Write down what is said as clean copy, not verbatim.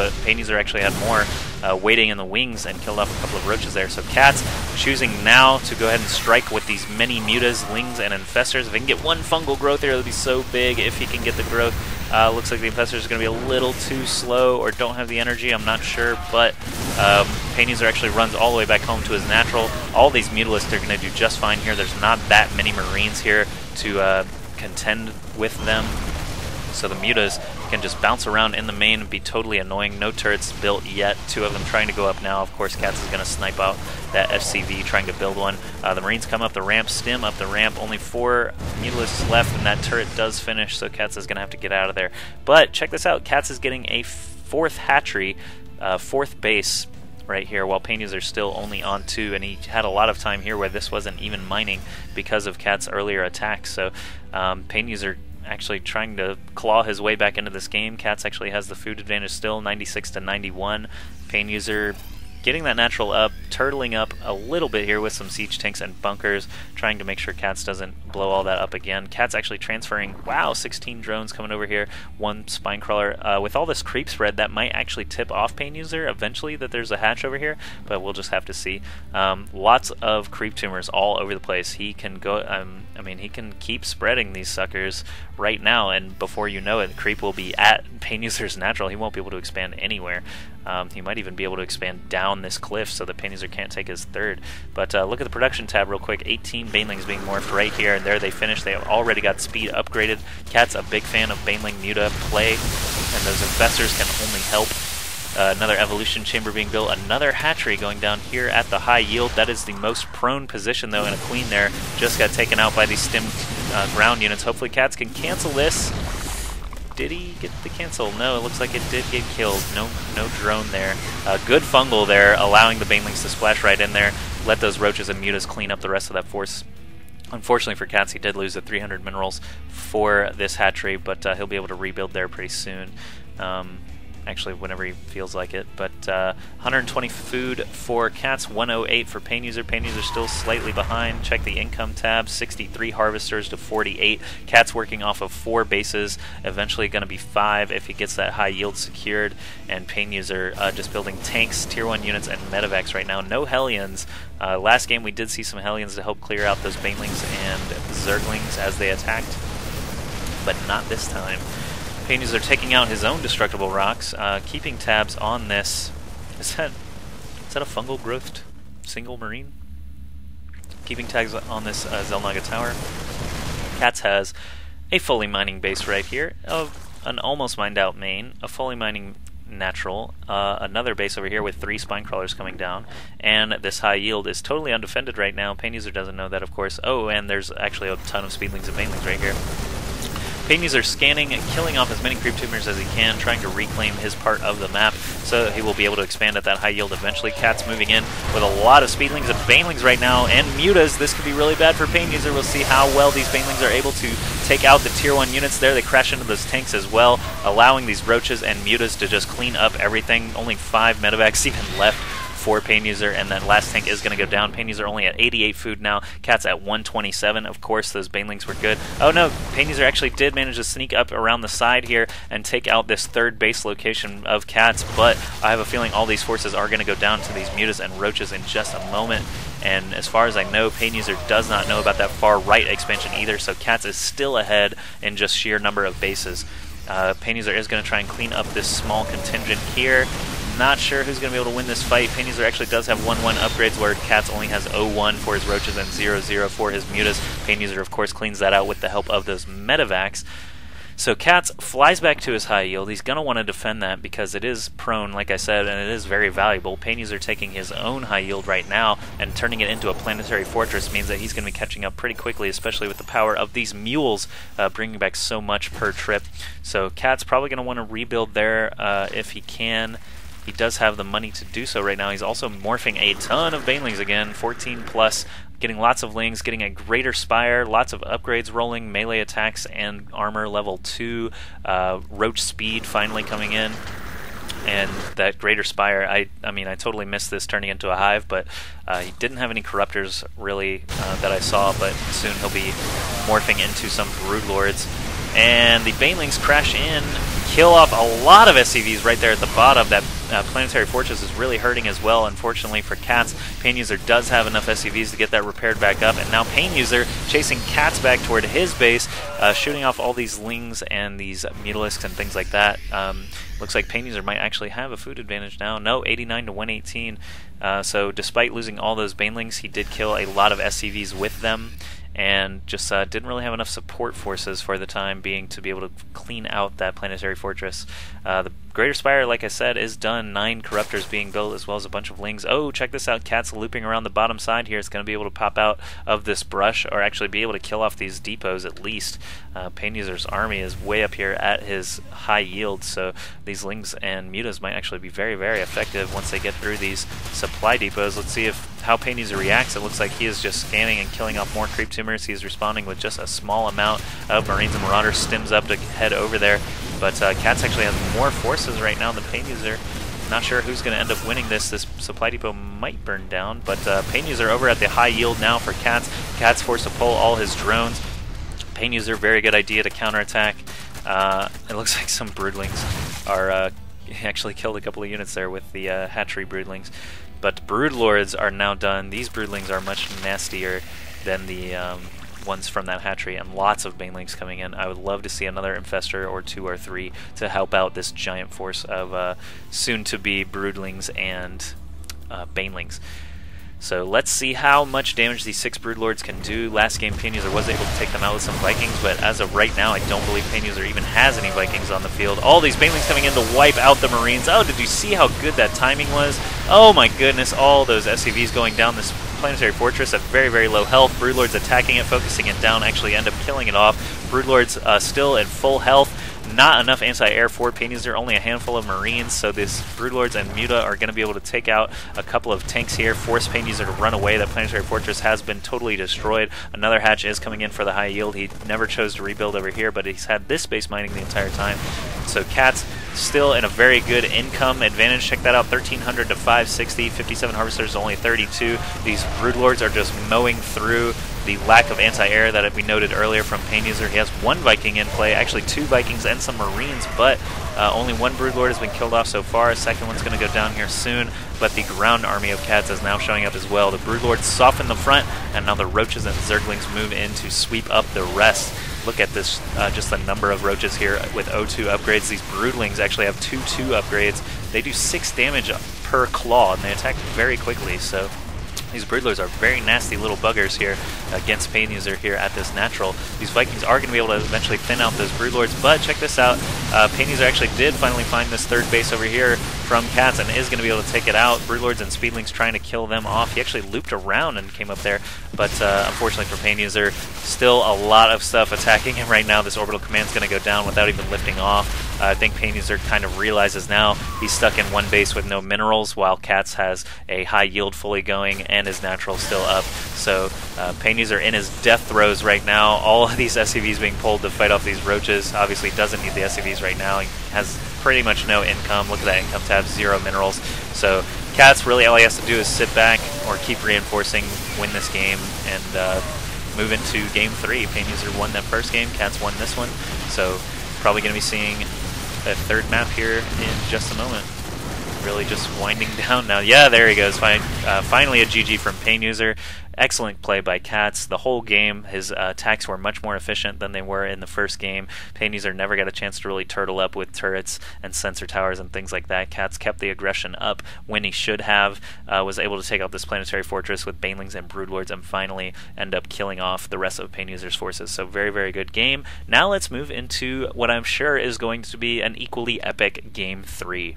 but PainUser actually had more waiting in the wings and killed off a couple of roaches there. So CatZ choosing now to go ahead and strike with these many mutas, lings, and infestors. If he can get one fungal growth here, that'll be so big. If he can get the growth, looks like the infestors is going to be a little too slow or don't have the energy. I'm not sure, but PainUser actually runs all the way back home to his natural. All these mutalisks are going to do just fine here. There's not that many Marines here to contend with them. So the mutas can just bounce around in the main and be totally annoying. No turrets built yet. 2 of them trying to go up now. Of course, CatZ is going to snipe out that FCV trying to build one. The Marines come up the ramp, stim up the ramp. Only 4 mutalisks left, and that turret does finish, so CatZ is going to have to get out of there. But check this out. CatZ is getting a 4th hatchery, 4th base right here, while PainUser is still only on 2, and he had a lot of time here where this wasn't even mining because of CatZ's earlier attacks. So PainUser actually trying to claw his way back into this game. CatZ actually has the food advantage still, 96 to 91. PainUser getting that natural up, turtling up a little bit here with some siege tanks and bunkers, trying to make sure CatZ doesn't blow all that up again. CatZ actually transferring, wow, 16 drones coming over here, 1 spine crawler. With all this creep spread, that might actually tip off PainUser eventually that there's a hatch over here, but we'll just have to see. Lots of creep tumors all over the place. He can go, I mean, he can keep spreading these suckers right now, and before you know it, creep will be at PainUser's natural. He won't be able to expand anywhere. He might even be able to expand down this cliff so that PainUser can't take his 3rd. But look at the production tab real quick. 18 Banelings being morphed right here, and there they finish. They have already got speed upgraded. CatZ a big fan of Baneling Muta play, and those infestors can only help. Another evolution chamber being built, another hatchery going down here at the high yield. That is the most prone position though, and a queen there just got taken out by these stim ground units. Hopefully CatZ can cancel this. Did he get the cancel? No, it looks like it did get killed. No drone there. Good fungal there, allowing the Banelings to splash right in there. Let those roaches and mutas clean up the rest of that force. Unfortunately for CatZ, he did lose the 300 minerals for this hatchery, but he'll be able to rebuild there pretty soon. Actually, whenever he feels like it. But 120 food for CatZ, 108 for PainUser. PainUser still slightly behind. Check the income tab, 63 harvesters to 48. CatZ working off of 4 bases, eventually going to be 5 if he gets that high yield secured. And PainUser just building tanks, tier 1 units, and medevacs right now. No Hellions. Last game we did see some Hellions to help clear out those Banelings and Zerglings as they attacked, but not this time. PainUser taking out his own destructible rocks, keeping tabs on this. Is that a fungal growthed single marine? Keeping tags on this Xel'Naga tower. CatZ has a fully mining base right here, an almost mined out main, a fully mining natural, another base over here with 3 spine crawlers coming down, and this high yield is totally undefended right now. PainUser doesn't know that, of course. Oh, and there's actually a ton of speedlings and banelings right here. PainUser scanning and killing off as many creep tumors as he can, trying to reclaim his part of the map so that he will be able to expand at that high yield eventually. CatZ moving in with a lot of speedlings and banelings right now, and mutas. This could be really bad for PainUser. We'll see how well these banelings are able to take out the tier 1 units there. They crash into those tanks as well, allowing these roaches and mutas to just clean up everything. Only 5 medevacs even left for PainUser, and that last tank is going to go down. PainUser only at 88 food now. CatZ at 127. Of course, those banelings were good. Oh no, PainUser actually did manage to sneak up around the side here and take out this 3rd base location of CatZ, but I have a feeling all these forces are going to go down to these mutas and roaches in just a moment. And as far as I know, PainUser does not know about that far right expansion either, so CatZ is still ahead in just sheer number of bases. PainUser is going to try and clean up this small contingent here. Not sure who's going to be able to win this fight. PainUser actually does have 1-1 upgrades, where CatZ only has 0-1 for his roaches and 0-0 for his mutas. PainUser, of course, cleans that out with the help of those medevacs. So CatZ flies back to his high yield. He's going to want to defend that because it is prone, like I said, and it is very valuable. PainUser taking his own high yield right now and turning it into a planetary fortress means that he's going to be catching up pretty quickly, especially with the power of these mules bringing back so much per trip. So CatZ probably going to want to rebuild there if he can. He does have the money to do so right now. He's also morphing a ton of banelings again, 14 plus, getting lots of lings, getting a greater spire, lots of upgrades rolling, melee attacks and armor level 2, roach speed finally coming in, and that greater spire. I mean, I totally missed this turning into a hive, but he didn't have any corruptors really that I saw, but soon he'll be morphing into some brood lords. And the banelings crash in, kill off a lot of SCVs right there at the bottom. That planetary fortress is really hurting as well, unfortunately for CatZ. PainUser does have enough SCVs to get that repaired back up, and now PainUser chasing CatZ back toward his base, shooting off all these lings and these mutalisks and things like that. Looks like PainUser might actually have a food advantage now. No, 89 to 118. So despite losing all those banelings, he did kill a lot of SCVs with them, and just didn't really have enough support forces for the time being to be able to clean out that planetary fortress. The Greater Spire, like I said, is done. 9 Corruptors being built, as well as a bunch of Lings. Oh, check this out. CatZ looping around the bottom side here. It's going to be able to pop out of this brush, or actually be able to kill off these depots at least. PainUser's army is way up here at his high yield, so these Lings and Mutas might actually be very, very effective once they get through these supply depots. Let's see how PainUser reacts. It looks like he is just scanning and killing off more creep tumors. He's responding with just a small amount of Marines and Marauders. Stims up to head over there, but CatZ actually has more forces right now than PainUser. Not sure who's going to end up winning this. This supply depot might burn down, but PainUser over at the high yield now for CatZ. CatZ forced to pull all his drones. PainUser, very good idea to counterattack. It looks like some broodlings are actually killed a couple of units there with the hatchery broodlings. But broodlords are now done. These broodlings are much nastier than the ones from that hatchery, and lots of banelings coming in. I would love to see another infestor or 2 or 3 to help out this giant force of soon-to-be broodlings and banelings. So let's see how much damage these 6 broodlords can do. Last game PainUser was able to take them out with some Vikings, but as of right now I don't believe PainUser even has any Vikings on the field. All these banelings coming in to wipe out the Marines. Oh, did you see how good that timing was? Oh my goodness, all those SCVs going down this planetary fortress at very, very low health. Broodlords attacking it, focusing it down, actually end up killing it off. Broodlords still at full health. Not enough anti-air for PainUser, only a handful of Marines, so these Broodlords and Muta are going to be able to take out a couple of tanks here, force PainUser to run away. That planetary fortress has been totally destroyed. Another hatch is coming in for the high yield. He never chose to rebuild over here, but he's had this base mining the entire time. So CatZ still in a very good income advantage. Check that out, 1,300 to 560, 57 Harvesters, only 32. These Broodlords are just mowing through the lack of anti-air that we noted earlier from PainUser. He has 1 Viking in play, actually 2 Vikings and some Marines, but only 1 Broodlord has been killed off so far. A second one's going to go down here soon, but the ground army of CatZ is now showing up as well. The Broodlords soften the front, and now the Roaches and Zerglings move in to sweep up the rest. Look at this, just the number of Roaches here with O2 upgrades. These Broodlings actually have 2-2 upgrades. They do 6 damage per claw, and they attack very quickly, so these Broodlords are very nasty little buggers here against PainUser here at this natural. These Vikings are going to be able to eventually thin out those Broodlords, but check this out. PainUser actually did finally find this 3rd base over here from CatZ and is going to be able to take it out. Broodlords and Speedlings trying to kill them off. He actually looped around and came up there, but unfortunately for PainUser, still a lot of stuff attacking him right now. This orbital command's going to go down without even lifting off. I think PainUser kind of realizes now he's stuck in 1 base with no minerals, while CatZ has a high yield fully going and his natural still up. So PainUser in his death throes right now. All of these SCVs being pulled to fight off these Roaches. Obviously doesn't need the SCVs right now. He has pretty much no income. Look at that income tab, 0 minerals. So CatZ, really all he has to do is sit back or keep reinforcing, win this game, and move into game 3. PainUser won that first game, CatZ won this one. So probably going to be seeing a 3rd map here in just a moment. Really just winding down now. Yeah, there he goes. Finally a GG from PainUser. Excellent play by CatZ. The whole game, his attacks were much more efficient than they were in the first game. PainUser never got a chance to really turtle up with turrets and sensor towers and things like that. CatZ kept the aggression up when he should have, was able to take out this planetary fortress with banelings and broodlords, and finally end up killing off the rest of PainUser's forces. So very, very good game. Now let's move into what I'm sure is going to be an equally epic game 3.